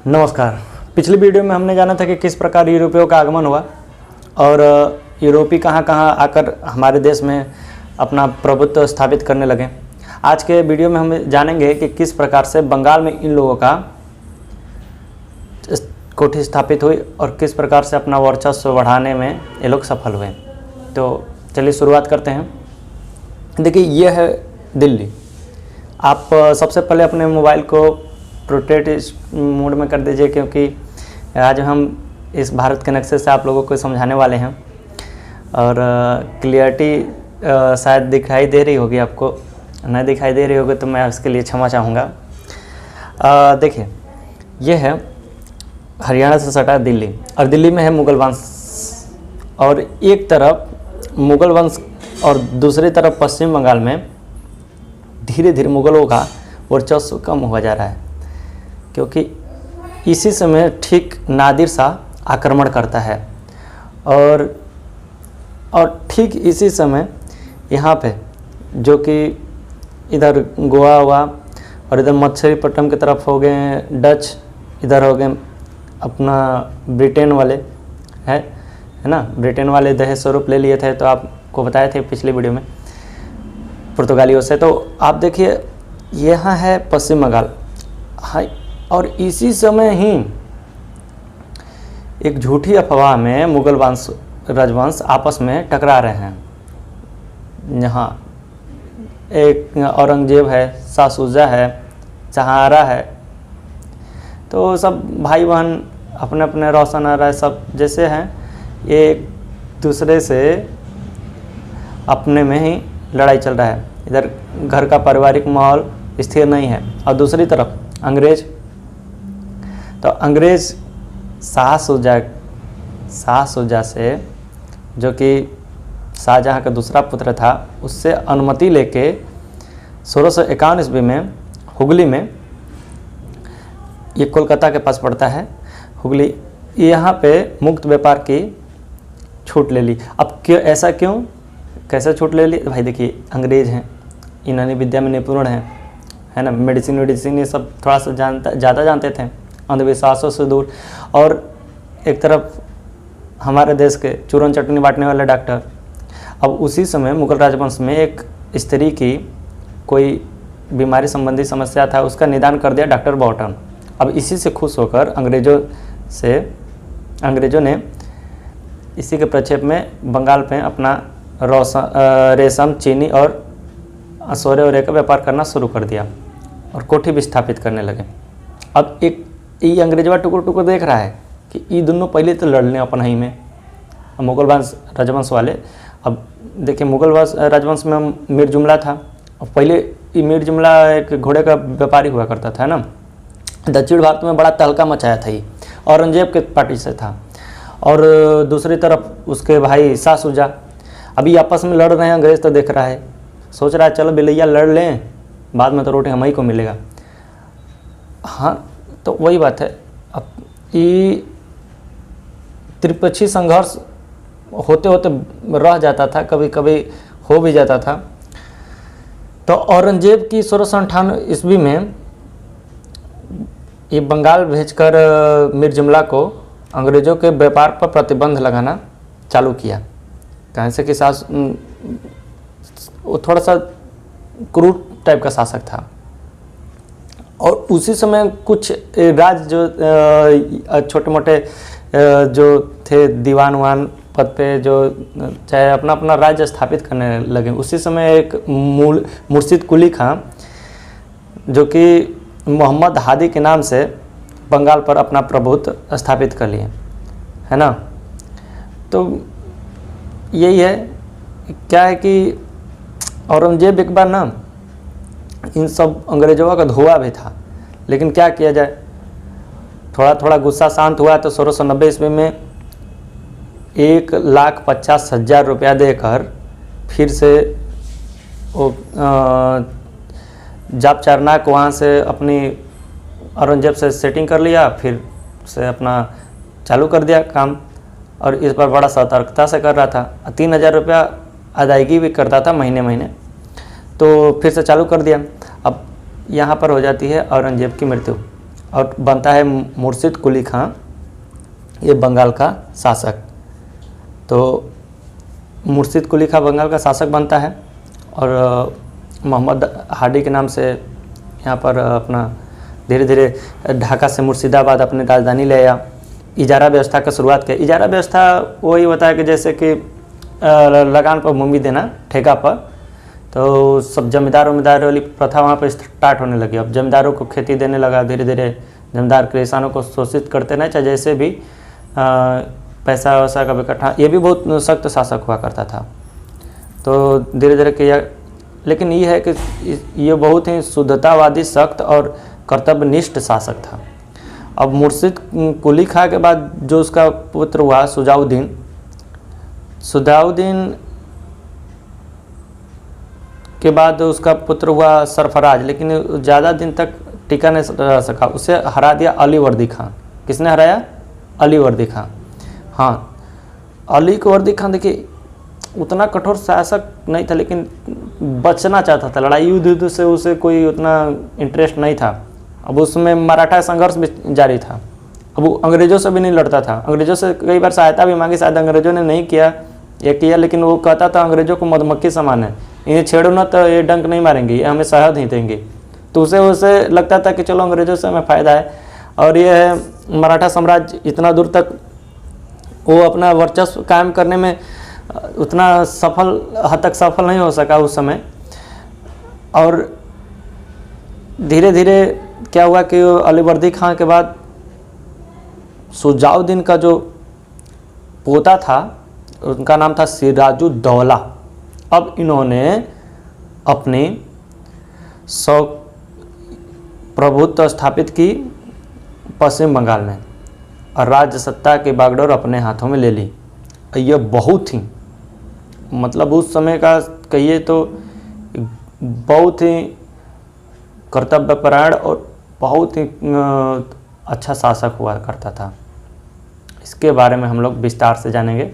नमस्कार। पिछली वीडियो में हमने जाना था कि किस प्रकार यूरोपियों का आगमन हुआ और यूरोपी कहाँ कहाँ आकर हमारे देश में अपना प्रभुत्व स्थापित करने लगे। आज के वीडियो में हम जानेंगे कि किस प्रकार से बंगाल में इन लोगों का कोठी स्थापित हुई और किस प्रकार से अपना वर्चस्व बढ़ाने में ये लोग सफल हुए। तो चलिए शुरुआत करते हैं। देखिए, ये है दिल्ली। आप सबसे पहले अपने मोबाइल को प्रोटेक्ट मोड में कर दीजिए, क्योंकि आज हम इस भारत के नक्शे से आप लोगों को समझाने वाले हैं और क्लियरिटी शायद दिखाई दे रही होगी। आपको नहीं दिखाई दे रही होगी तो मैं उसके लिए क्षमा चाहूँगा। देखिए, ये है हरियाणा से सटा दिल्ली और दिल्ली में है मुगल वंश, और एक तरफ मुगल वंश और दूसरी तरफ पश्चिम बंगाल में धीरे धीरे मुगलों का वर्चस्व कम हुआ जा रहा है, क्योंकि इसी समय ठीक नादिर शाह आक्रमण करता है और ठीक इसी समय यहाँ पे जो कि इधर गोवा हुआ और इधर मछलीपट्टनम की तरफ हो गए डच, इधर हो गए अपना ब्रिटेन वाले है ना। ब्रिटेन वाले दहेज स्वरूप ले लिए थे, तो आपको बताए थे पिछली वीडियो में पुर्तगालियों से। तो आप देखिए, यहाँ है पश्चिम बंगाल, हाँ, और इसी समय ही एक झूठी अफवाह में मुगल वंश राजवंश आपस में टकरा रहे हैं। यहाँ एक औरंगजेब है, शाह शुजा है, जहांआरा है, तो सब भाई बहन अपने अपने रोशन आ रहा है, सब जैसे हैं, एक दूसरे से अपने में ही लड़ाई चल रहा है। इधर घर का पारिवारिक माहौल स्थिर नहीं है और दूसरी तरफ अंग्रेज, तो अंग्रेज शाह शुजा से, जो कि शाहजहाँ का दूसरा पुत्र था, उससे अनुमति लेके 1651 ईस्वी में हुगली में, ये कोलकाता के पास पड़ता है हुगली, यहाँ पे मुक्त व्यापार की छूट ले ली। अब क्यों, ऐसा क्यों, कैसे छूट ले ली? भाई देखिए, अंग्रेज हैं, यूनानी विद्या में निपुण हैं, है ना, मेडिसिन ये सब थोड़ा सा ज़्यादा जानते थे, अंधविश्वासों से दूर, और एक तरफ हमारे देश के चूरन चटनी बांटने वाले डॉक्टर। अब उसी समय मुगल राजवंश में एक स्त्री की कोई बीमारी संबंधी समस्या था, उसका निदान कर दिया डॉक्टर बॉटन। अब इसी से खुश होकर अंग्रेज़ों ने इसी के प्रक्षेप में बंगाल पे अपना रेशम, चीनी और सोरे का व्यापार करना शुरू कर दिया और कोठी भी स्थापित करने लगे। अब एक ये अंग्रेजवा टुकुर देख रहा है कि ये दोनों पहले तो लड़ लें अपन ही में, मुगल वंश राजवंश वाले। अब देखिए, मुगल वंश राजवंश में मीर जुमला था, और पहले ये मीर जुमला एक घोड़े का व्यापारी हुआ करता था ना। दक्षिण भारत में बड़ा तहलका मचाया था, ये औरंगजेब के पार्टी से था, और दूसरी तरफ उसके भाई शाह शुजा। अभी आपस में लड़ रहे हैं, अंग्रेज तो देख रहा है, सोच रहा है चलो बिलैया लड़ लें, बाद में तो रोटी हम ही को मिलेगा। हाँ, तो वही बात है। अब ये त्रिपक्षीय संघर्ष होते होते रह जाता था, कभी कभी हो भी जाता था। तो औरंगजेब की 1658 ईस्वी में ये बंगाल भेजकर मीर जुमला को अंग्रेज़ों के व्यापार पर प्रतिबंध लगाना चालू किया। कहीं से कि वो थोड़ा सा क्रूर टाइप का शासक था, और उसी समय कुछ राज जो छोटे मोटे जो थे दीवान वान पद पे, जो चाहे अपना अपना राज्य स्थापित करने लगे। उसी समय एक मुर्शिद कुली खां, जो कि मोहम्मद हादी के नाम से बंगाल पर अपना प्रभुत्व स्थापित कर लिए, है ना। तो यही है, क्या है कि औरंगजेब एक बार ना इन सब अंग्रेजों का धोआ भी था, लेकिन क्या किया जाए, थोड़ा थोड़ा गुस्सा शांत हुआ तो 1690 ईस्वी में 1,50,000 रुपया देकर फिर से वो जाप चारनाक वहाँ से अपनी औरंगजेब से सेटिंग कर लिया, फिर से अपना चालू कर दिया काम, और इस बार बड़ा सतर्कता से कर रहा था। 3,000 रुपया अदायगी भी करता था महीने महीने, तो फिर से चालू कर दिया। अब यहाँ पर हो जाती है औरंगजेब की मृत्यु। और बनता है मुर्शिद कुली खां, ये बंगाल का शासक। तो मुर्शिद कुली खां बंगाल का शासक बनता है और मोहम्मद हाडी के नाम से यहाँ पर अपना धीरे धीरे ढाका से मुर्शिदाबाद अपनी राजधानी ले आया। इजारा व्यवस्था का शुरुआत किया। इजारा व्यवस्था वही होता है कि जैसे कि लगान पर भूमि देना, ठेका पर। तो सब जमींदार वाली प्रथा वहाँ पर स्टार्ट होने लगी। अब जमींदारों को खेती देने लगा धीरे धीरे। जमींदार किसानों को शोषित करते नहीं, चाहे जैसे भी पैसा वैसा का इकट्ठा, ये भी बहुत सख्त शासक हुआ करता था। तो धीरे धीरे किया, लेकिन ये है कि ये बहुत ही शुद्धतावादी, सख्त और कर्तव्यनिष्ठ शासक था। अब मुर्शिद कुली खां के बाद जो उसका पुत्र हुआ सुजाउद्दीन के बाद उसका पुत्र हुआ सरफराज, लेकिन ज़्यादा दिन तक टिका नहीं रह सका। उसे हरा दिया अलीवर्दी खां। किसने हराया? अलीवर्दी खां। हाँ, अलीवर्दी खां देखिए उतना कठोर शासक नहीं था, लेकिन बचना चाहता था। लड़ाई युद्ध से उसे कोई उतना इंटरेस्ट नहीं था। अब उसमें मराठा संघर्ष भी जारी था। अब वो अंग्रेज़ों से भी नहीं लड़ता था। अंग्रेज़ों से कई बार सहायता भी मांगी, शायद अंग्रेज़ों ने नहीं किया, लेकिन वो कहता था अंग्रेज़ों को मधुमक्खी समान है, इन्हें छेड़ो ना तो ये डंक नहीं मारेंगे, ये हमें शहद ही देंगे। तो उसे लगता था कि चलो अंग्रेज़ों से हमें फ़ायदा है। और ये है मराठा साम्राज्य इतना दूर तक वो अपना वर्चस्व कायम करने में उतना हद तक सफल नहीं हो सका उस समय। और धीरे धीरे क्या हुआ कि अलीवर्दी खां के बाद सुजाउद्दीन का जो पोता था उनका नाम था सिराजुद्दौला। अब इन्होंने अपनी प्रभुत्व स्थापित की पश्चिम बंगाल में और राज्य सत्ता की बागडोर अपने हाथों में ले ली। यह बहुत ही मतलब उस समय का कहिए तो बहुत ही कर्तव्यपरायण और बहुत ही अच्छा शासक हुआ करता था। इसके बारे में हम लोग विस्तार से जानेंगे।